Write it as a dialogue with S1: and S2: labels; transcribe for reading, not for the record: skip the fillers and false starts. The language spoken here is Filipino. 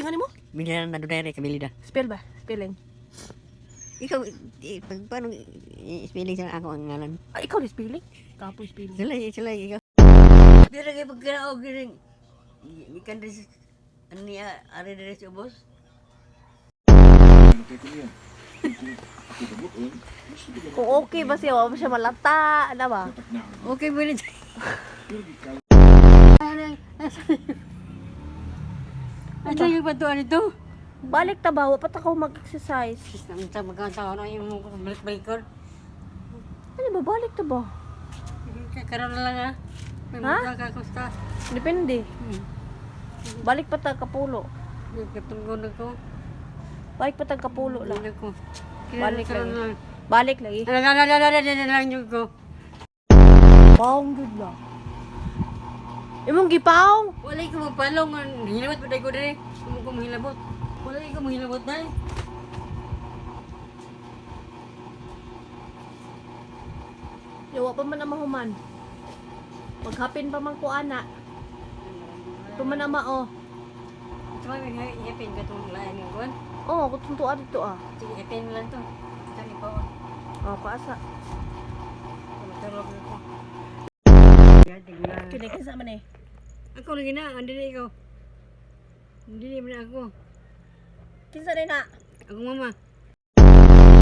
S1: gusto nga nimo?
S2: Bilida na Duterte ka bilida.
S1: Spell ba? Spelling.
S2: Ikaw, paano spelling sa ako ang ngalan?
S1: Ah, ikaw ni spelling? Kapo spelling.
S2: Sila, ikaw. Pero kayo pagkaraog rin, ikan rin, ano niya, ari rin si boss?
S1: Kung okay ba siya, wala ba siya malata, ano ba?
S2: Okay mo rin. Ano yung patuan ito?
S1: Balik tabaw, pat ako mag-exercise.
S2: Ang sa magkataon na yung balik-balik ko.
S1: Ano ba, balik tabaw?
S2: Karoon na lang ha. May
S1: Ha?
S2: magkakakusta.
S1: Depende. Balik pa tag kapulo.
S2: Katunggon ako.
S1: Balik pa tag kapulo lang.
S2: Ako.
S1: Balik lang. Balik lagi.
S2: Lang yung ko.
S1: Paong good lang. Imong gipaong.
S2: Wala ko magpalong. Hilabot pa tayo ko rin. Kung ko mahilabot. Wala ko mahilabot na eh.
S1: Yawa pa man ang mahuman. Maghapin pa man ko ana. Tuman ama oh.
S2: Ito may i-ipin ka itong lain yung kuwan.
S1: Oh, kutuntuan dito ah.
S2: Sige, ipin lang to. Ito ni Pao.
S1: Oh, paasa.
S2: Matulog ako.
S1: Kinikin sa man eh.
S2: Ako lagi na. Andi na ikaw. Hindi na ako.
S1: Kinsa rin na?
S2: Ako mama.